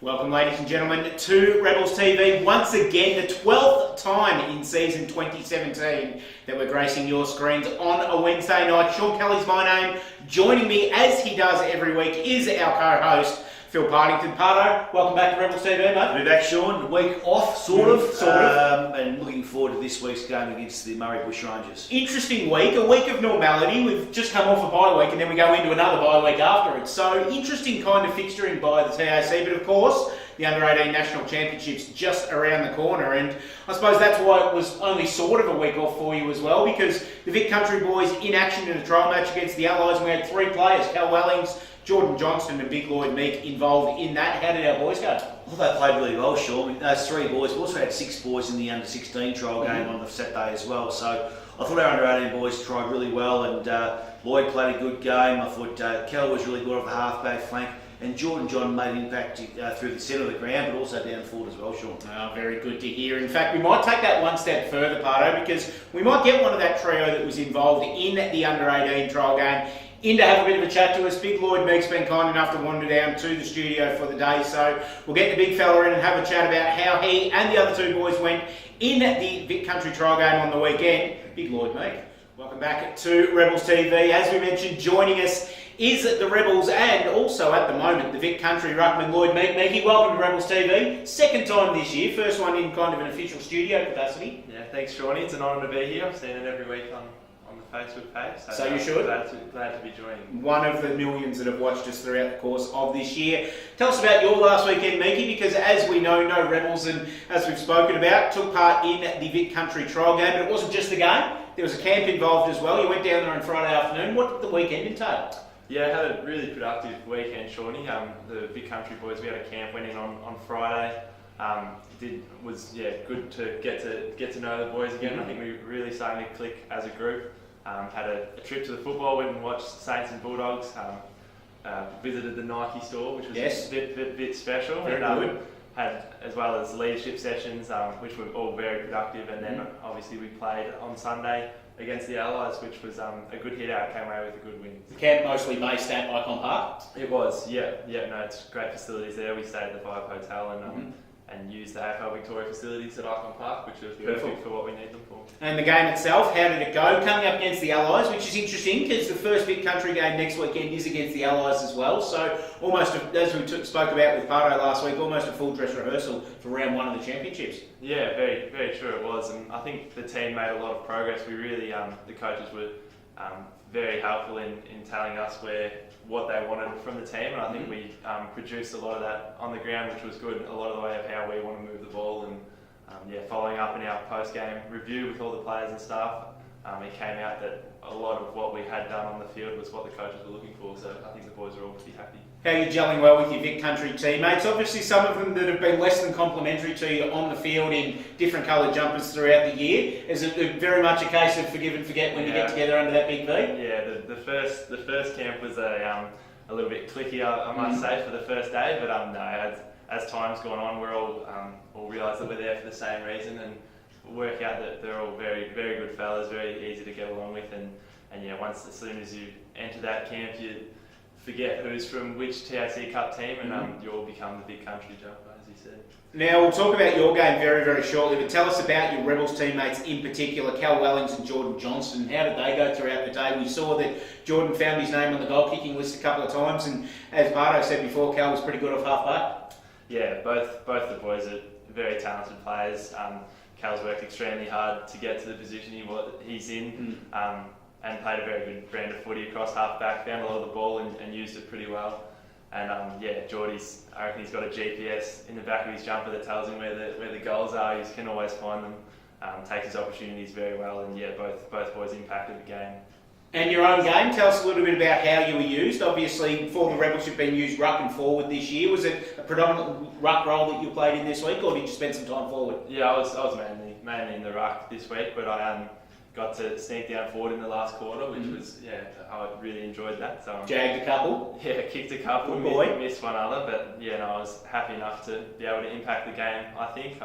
Welcome, ladies and gentlemen, to Rebels TV. Once again, the 12th time in season 2017 that we're gracing your screens on a Wednesday night. Sean Kelly's my name. Joining me, as he does every week, is our co-host, Phil Partington. Parto, welcome back to Rebels TV, mate. We're back, Sean. Week off, sort of. And looking forward to this week's game against the Murray Bushrangers. Interesting week, a week of normality. We've just come off a bye week and then we go into another bye week afterwards. So, interesting kind of fixturing by the TAC, but of course, the Under-18 National Championships just around the corner, and I suppose that's why it was only sort of a week off for you as well, because the Vic Country boys in action in a trial match against the Allies, and we had three players, Cal Wellings, Jordan Johnston and big Lloyd Meek involved in that. How did our boys go? Well, they played really well, Sean. Those three boys. We also had six boys in the under-16 trial game on the Saturday as well. So I thought our under-18 boys tried really well, and Lloyd played a good game. I thought Cal was really good off the half-back flank, and Jordan John made an impact through the centre of the ground, but also down forward as well, Sean. Oh, very good to hear. In fact, we might take that one step further, Parto, because we might get one of that trio that was involved in the under-18 trial game in to have a bit of a chat to us. Big Lloyd Meek's been kind enough to wander down to the studio for the day, so we'll get the big fella in and have a chat about how he and the other two boys went in the Vic Country trial game on the weekend. Big Lloyd Meek, welcome back to Rebels TV. As we mentioned, joining us is the Rebels and also at the moment the Vic Country ruckman Lloyd Meek. Meekie, welcome to Rebels TV. Second time this year, first one in kind of an official studio capacity. Yeah, thanks, Shawnee. It's an honour to be here. I've seen it every week on the Facebook page. So you should. Glad to be joining. One of the millions that have watched us throughout the course of this year. Tell us about your last weekend, Meekie, because as we know, no Rebels, and as we've spoken about, took part in the Vic Country trial game, but it wasn't just the game. There was a camp involved as well. You went down there on Friday afternoon. What did the weekend entail? Yeah, I had a really productive weekend, Shawnee. The Vic Country boys, we had a camp, went in on Friday. Was good to get to know the boys again. I think we really started to click as a group. Had a trip to the football, went and watched Saints and Bulldogs. Visited the Nike store, which was a bit special. Very good. Had as well as leadership sessions, which were all very productive. And then obviously we played on Sunday against the Allies, which was a good hit out. Came away with a good win. The camp mostly based at Icon Park? It was, yeah. No, it's great facilities there. We stayed at the Vibe Hotel and used the AFL Victoria facilities at Icon Park, which was perfect for what we need them for. And the game itself, how did it go? Coming up against the Allies, which is interesting because the first Big Country game next weekend is against the Allies as well. So almost, as we spoke about with Parto last week, almost a full dress rehearsal for round one of the championships. Yeah, very, very true it was. And I think the team made a lot of progress. We really, the coaches were very helpful in telling us what they wanted from the team, and I think we produced a lot of that on the ground, which was good. A lot of the way of how we want to move the ball, and following up in our post-game review with all the players and staff, it came out that a lot of what we had done on the field was what the coaches were looking for. So I think the boys are all pretty happy. How are you gelling well with your Vic Country teammates? Obviously some of them that have been less than complimentary to you on the field in different coloured jumpers throughout the year. Is it very much a case of forgive and forget when you get together under that big V? Yeah, the first camp was a little bit clicky, I must say, for the first day, but no, as time's gone on, we're all realise that we're there for the same reason, and work out that they're all very, very good fellas, very easy to get along with, and as soon as you enter that camp, you forget who's from which TAC Cup team, and you all become the Big Country jumper, as you said. Now, we'll talk about your game very, very shortly, but tell us about your Rebels teammates in particular, Cal Wellings and Jordan Johnston. How did they go throughout the day? We saw that Jordan found his name on the goal-kicking list a couple of times, and as Parto said before, Cal was pretty good off half-back. Yeah, both the boys are very talented players. Cal's worked extremely hard to get to the position he's in, and played a very good brand of footy across half-back, found a lot of the ball and used it pretty well. And Geordie's, I reckon he's got a GPS in the back of his jumper that tells him where the goals are. He can always find them, takes his opportunities very well, and both boys impacted the game. And your own game, tell us a little bit about how you were used. Obviously, for the Rebels, you've been used ruck and forward this year. Was it a predominant ruck role that you played in this week, or did you spend some time forward? Yeah, I was mainly in the ruck this week, but I got to sneak down forward in the last quarter, which was, I really enjoyed that. So jagged a couple? Yeah, kicked a couple, missed one other, but I was happy enough to be able to impact the game, I think.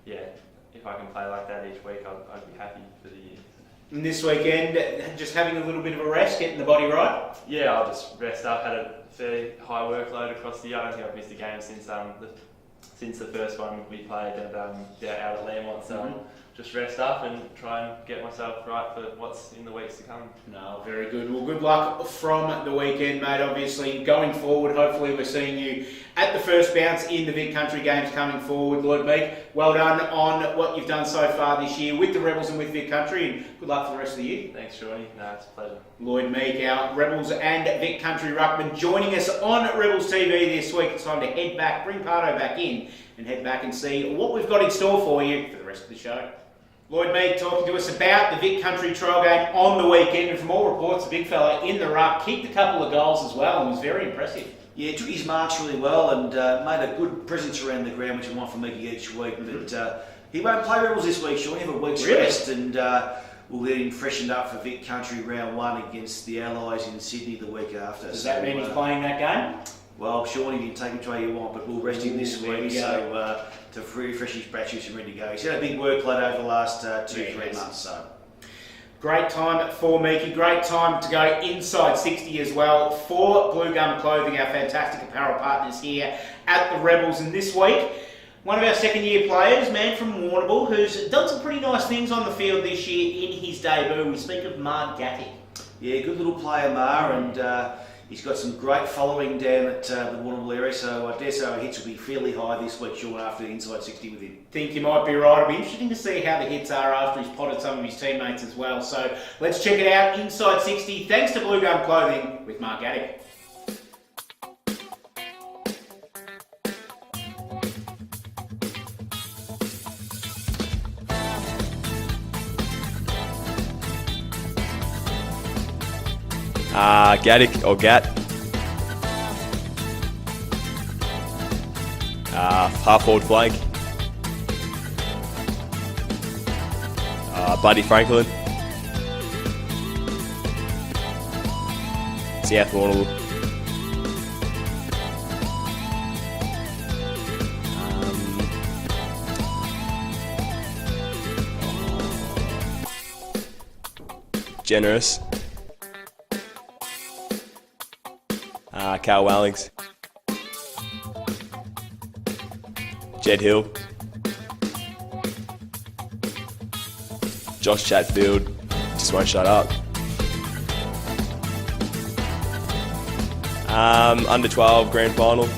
If I can play like that each week, I'd be happy for the year. And this weekend, just having a little bit of a rest, getting the body right? Yeah, I'll just rest up. Had a fairly high workload across the year. I don't think I've missed a game since the first one we played at, out at Learmont. So just rest up and try and get myself right for what's in the weeks to come. No, very good. Well, good luck from the weekend, mate. Obviously, going forward, hopefully we're seeing you at the first bounce in the Vic Country games coming forward. Lloyd, Meek, well done on what you've done so far this year with the Rebels and with Vic Country, and good luck for the rest of the year. Thanks, Shawnee. No, it's a pleasure. Lloyd Meek, our Rebels and Vic Country ruckman, joining us on Rebels TV this week. It's time to head back, bring Parto back in, and head back and see what we've got in store for you for the rest of the show. Lloyd Meek talking to us about the Vic Country trial game on the weekend, and from all reports, the big fella in the ruck kicked a couple of goals as well and was very impressive. Yeah, took his marks really well and made a good presence around the ground, which we want from Meek each week. But he won't play Rebels this week, Sean. He'll have a week's rest, and we'll get him freshened up for Vic Country round 1 against the Allies in Sydney the week after. Does that mean he's playing that game? Well, Sean, you can take which way you want, but we'll rest him this week to refresh his batteries and ready to go. He's had a big workload over the last 2-3 months. So. Great time for Meekie, great time to go inside 60 as well for Bluegum Clothing, our fantastic apparel partners here at the Rebels. And this week, one of our second year players, man from Warrnambool, who's done some pretty nice things on the field this year in his debut. We speak of Gattek. Yeah, good little player, Mar, and he's got some great following down at the Warrnambool area, so I dare say our hits will be fairly high this week, Sean, after the inside 60 with him. Think you might be right. It'll be interesting to see how the hits are after he's potted some of his teammates as well. So let's check it out, inside 60, thanks to Bluegum Clothing with Gattek. Gattek or Gat. Half forward flank. Buddy Franklin. South Warrnambool. Generous. Cal Wellings. Jed Hill. Josh Chatfield. Just won't shut up. Under 12 grand final.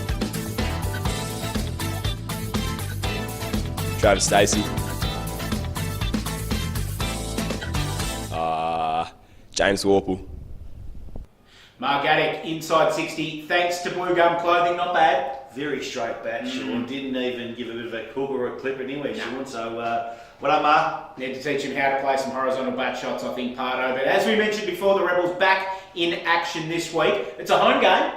Travis Stacey. James Warple. Gattek, inside 60, thanks to Bluegum Clothing, not bad. Very straight bat, Sean. Didn't even give a bit of a hook or a clip anyway, Sean. So, well done, Mar. Need to teach him how to play some horizontal bat shots, I think, Parto. But as we mentioned before, the Rebels back in action this week. It's a home game,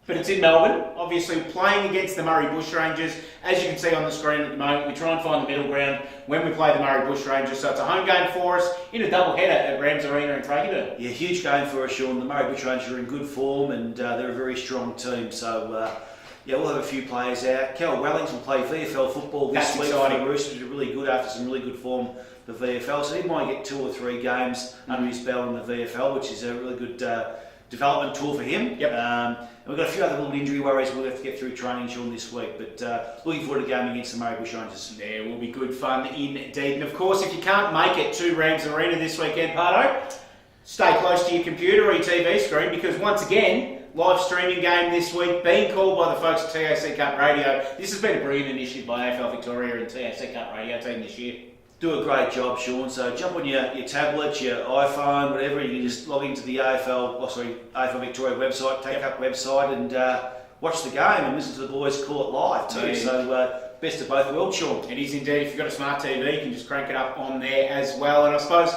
but it's in Melbourne. Obviously, playing against the Murray Bushrangers. As you can see on the screen at the moment, we try and find the middle ground when we play the Murray Bushrangers. So it's a home game for us in a double header at Rams Arena in Traegerton. Yeah, huge game for us, Sean. The Murray Bushrangers are in good form and they're a very strong team. So, we'll have a few players out. Cal Wellings will play VFL football this week for the Roosters, which are really good after some really good form for VFL. So he might get 2 or 3 games under his belt in the VFL, which is a really good development tool for him. Yep. And we've got a few other little injury worries we'll have to get through training, Sean, this week. But looking forward to a game against the Murray Bushrangers. There will be good fun indeed. And of course, if you can't make it to Rams Arena this weekend, Parto, stay close to your computer or your TV screen, because once again, live streaming game this week being called by the folks at TAC Cup Radio. This has been a brilliant initiative by AFL Victoria and TAC Cup Radio team this year. Do a great job, Sean. So jump on your tablet, your iPhone, whatever. You can just log into the AFL Victoria website, TAC Cup website, and watch the game and listen to the boys call it live too. Yeah. So best of both worlds, Sean. It is indeed. If you've got a smart TV, you can just crank it up on there as well. And I suppose,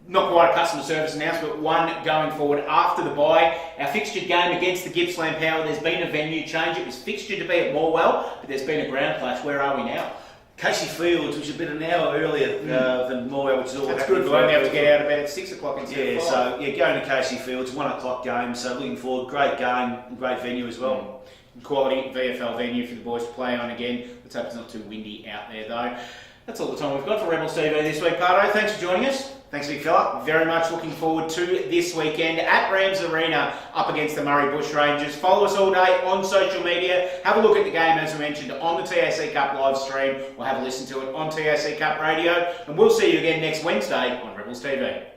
not quite a customer service announcement, but one going forward after the bye. Our fixtured game against the Gippsland Power, there's been a venue change. It was fixtured to be at Morwell, but there's been a ground clash. Where are we now? Casey Fields, which is about an hour earlier than Morwell, which is all That's good. We'll only have to get out of bed at 6 o'clock instead of 5. So going to Casey Fields, 1 o'clock game. So looking forward, great game, great venue as well. Quality VFL venue for the boys to play on again. Let's hope it's not too windy out there though. That's all the time we've got for Rebels TV this week, Parto. Thanks for joining us. Thanks, big fella. Very much looking forward to this weekend at Rams Arena up against the Murray Bushrangers. Follow us all day on social media. Have a look at the game, as we mentioned, on the TAC Cup live stream, or have a listen to it on TAC Cup Radio. And we'll see you again next Wednesday on Rebels TV.